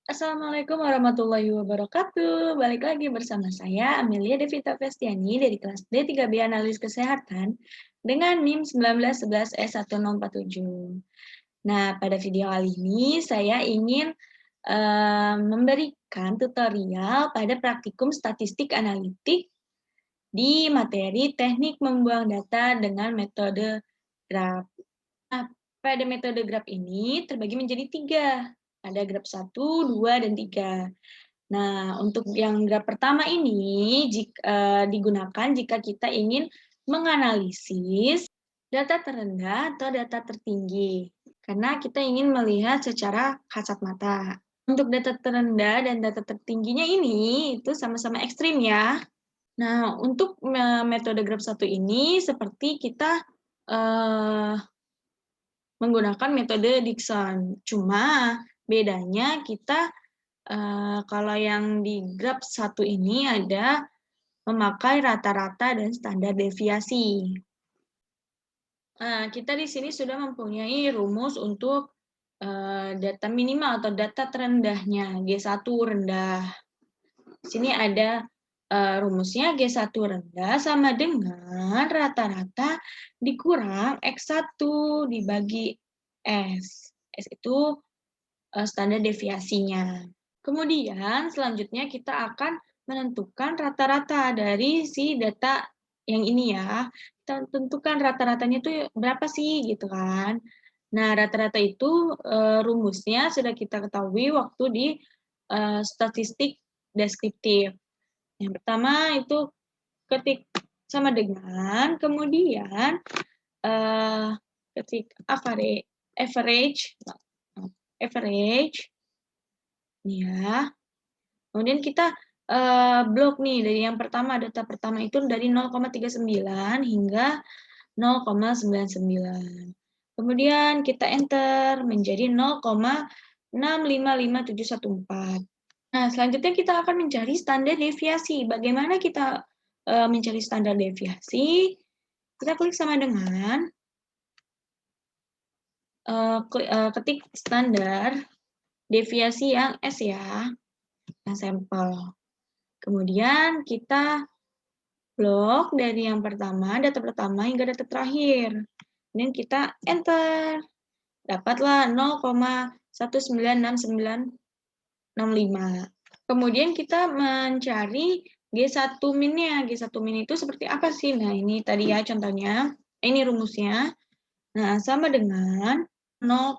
Assalamualaikum warahmatullahi wabarakatuh. Balik lagi bersama saya, Amelia Devita Festiani dari kelas D3B Analis Kesehatan dengan NIM 1911S1047. Nah, pada video kali ini saya ingin memberikan tutorial pada praktikum statistik analitik di materi teknik membuang data dengan metode graf. Nah, pada metode graf ini terbagi menjadi 3. Ada graf 1, 2, dan 3. Nah, untuk yang graf pertama ini digunakan jika kita ingin menganalisis data terendah atau data tertinggi, karena kita ingin melihat secara kasat mata. Untuk data terendah dan data tertingginya ini itu sama-sama ekstrim ya. Nah, untuk metode graf 1 ini seperti kita menggunakan metode Dickson. Cuma bedanya kita kalau yang di graf 1 ini ada memakai rata-rata dan standar deviasi. Kita di sini sudah mempunyai rumus untuk data minimal atau data terendahnya, G1 rendah. Di sini ada rumusnya G1 rendah sama dengan rata-rata dikurang X1 dibagi S. S itu standar deviasinya. Kemudian selanjutnya kita akan menentukan rata-rata dari si data yang ini ya. Kita tentukan rata-ratanya itu berapa sih gitu kan. Nah, rata-rata itu rumusnya sudah kita ketahui waktu di statistik deskriptif. Yang pertama itu ketik sama dengan, kemudian ketik average, ya. Kemudian kita blok nih dari yang pertama, data pertama itu dari 0,39 hingga 0,99. Kemudian kita enter menjadi 0,655714. Nah, selanjutnya kita akan mencari standar deviasi. Bagaimana kita mencari standar deviasi? Kita klik sama dengan ketik standar deviasi yang S ya, yang sampel. Kemudian kita blok dari yang pertama, data pertama hingga data terakhir. Dan kita enter. Dapatlah 0,196965. Kemudian kita mencari G1 min-nya. G1 min itu seperti apa sih? Nah, ini tadi ya contohnya. Ini rumusnya. Nah, sama dengan 0,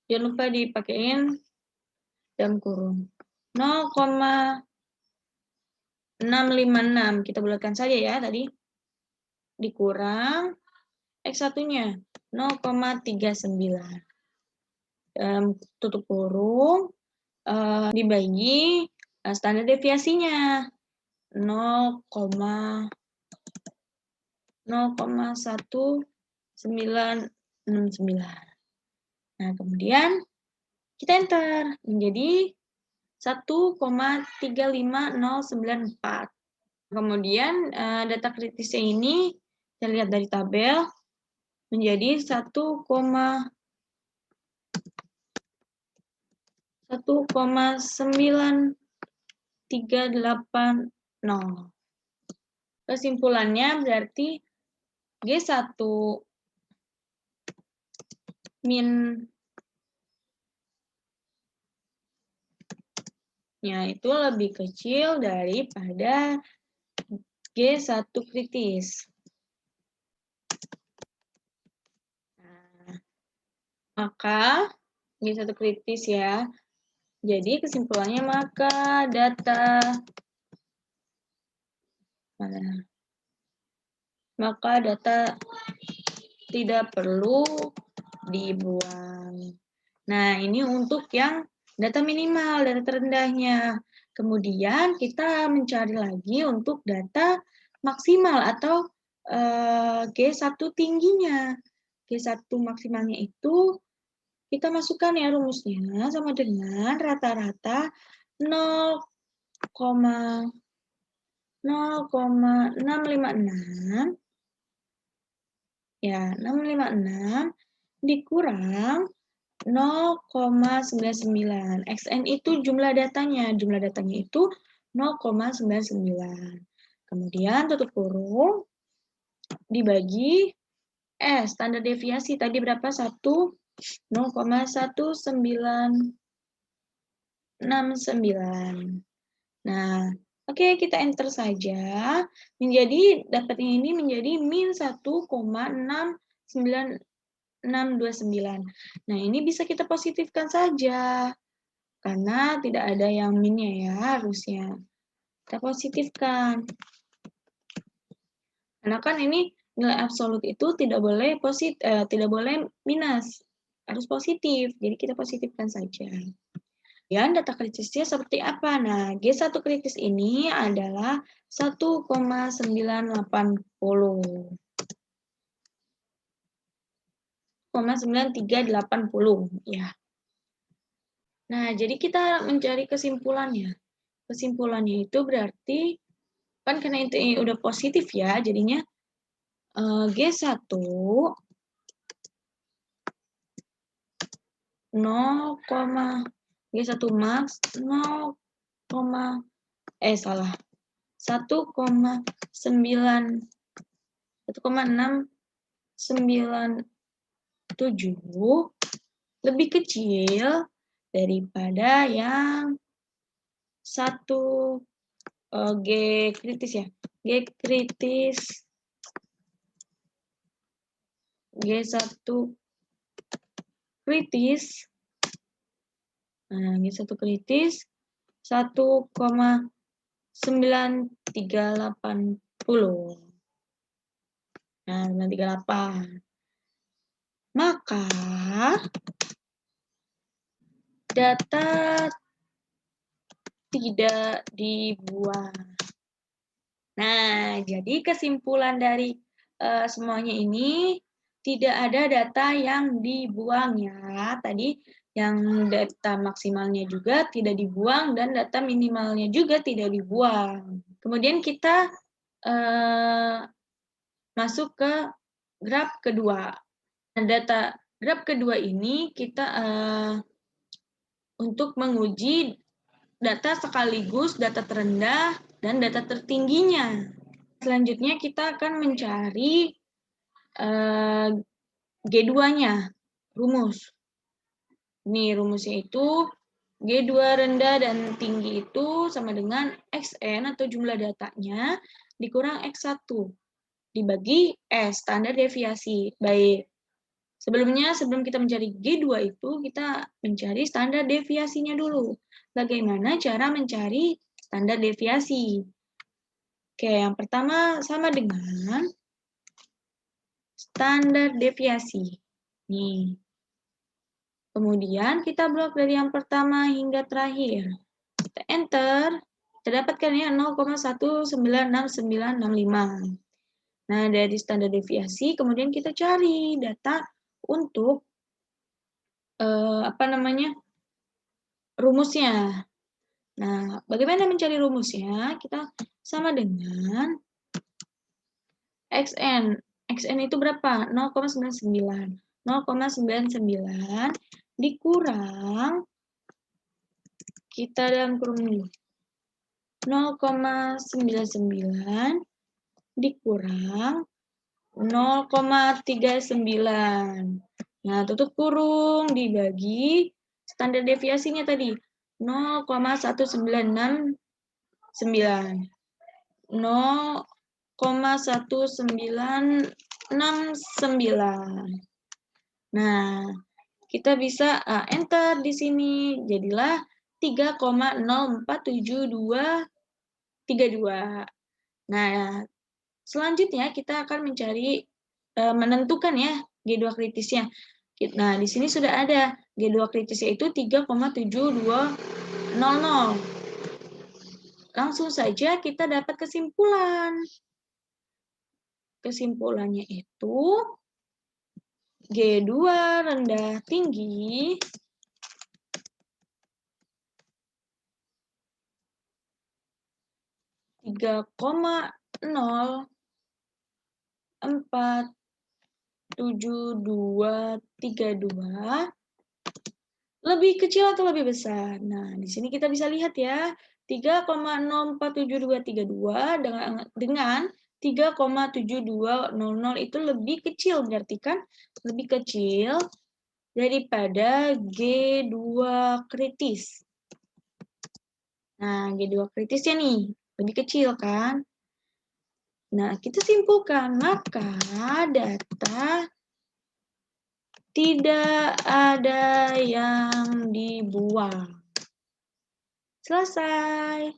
jangan lupa dipakein dalam kurung. 0,656. Kita bulatkan saja ya tadi. Dikurang X1-nya 0,39. Tutup kurung, dibagi standar deviasinya 0,1969. Nah, kemudian kita enter menjadi 1,35094. Kemudian data kritisnya ini kita lihat dari tabel menjadi 1,9380. Kesimpulannya berarti G1 min-nya itu lebih kecil daripada G1 kritis. Nah, maka G1 kritis ya. Jadi kesimpulannya maka data tidak perlu dibuang. Nah, ini untuk yang data minimal, data terendahnya. Kemudian kita mencari lagi untuk data maksimal atau G1 tingginya. G1 maksimalnya itu kita masukkan ya rumusnya sama dengan rata-rata 0,656 ya 656 dikurang 0,99. XN itu jumlah datanya. Jumlah datanya itu 0,99. Kemudian tutup kurung, dibagi standar deviasi tadi berapa? 0,1969. Nah, oke, kita enter saja. Dapatnya ini menjadi min 1,69629. Nah, ini bisa kita positifkan saja. Karena tidak ada yang minnya ya, harusnya. Kita positifkan. Karena kan ini nilai absolut itu tidak boleh minus, harus positif. Jadi kita positifkan saja. Kemudian data kritisnya seperti apa? Nah, G1 kritis ini adalah 1,980. 1,9380 ya. Nah, jadi kita mencari kesimpulannya. Kesimpulannya itu berarti kan karena itu udah positif ya, jadinya G1 G1 max 1,697 lebih kecil daripada yang 1 G kritis ya. G kritis G1 kritis. Nah, G1 kritis 1,9380. Nah, 938. Maka data tidak dibuang. Nah, jadi kesimpulan dari semuanya ini tidak ada data yang dibuang ya. Tadi yang data maksimalnya juga tidak dibuang dan data minimalnya juga tidak dibuang. Kemudian kita masuk ke graf kedua. Nah, data graf kedua ini kita untuk menguji data sekaligus data terendah dan data tertingginya. Selanjutnya kita akan mencari G2-nya, rumus. Ini rumusnya itu G2 rendah dan tinggi itu sama dengan XN atau jumlah datanya dikurang X1 dibagi S, standar deviasi. Baik. Sebelum kita mencari G2 itu, kita mencari standar deviasinya dulu. Bagaimana cara mencari standar deviasi? Oke, yang pertama sama dengan standar deviasi. Nih. Kemudian kita blok dari yang pertama hingga terakhir. Kita enter. Kita dapatkan ya 0,1969965. Nah, dari standar deviasi, kemudian kita cari data untuk rumusnya. Nah, bagaimana mencari rumusnya? Kita sama dengan XN. XN itu berapa? 0,99. 0,99 dikurang, kita dalam kurung ini, 0,99 dikurang 0,39. Nah, tutup kurung dibagi standar deviasinya tadi 0,1969. 0,1969. Nah, kita bisa enter di sini. Jadilah 3,047232. Nah, selanjutnya kita akan mencari menentukan ya G2 kritisnya. Nah, di sini sudah ada G2 kritisnya itu 3,7200. Langsung saja kita dapat kesimpulan. Kesimpulannya itu G2 rendah tinggi tiga koma nol 47232 Lebih kecil atau lebih besar? Nah, di sini kita bisa lihat ya, 3,047232 dengan 3,7200 itu lebih kecil, berarti kan lebih kecil daripada G2 kritis. Nah, G2 kritisnya nih, lebih kecil kan? Nah, kita simpulkan, maka data tidak ada yang dibuang. Selesai.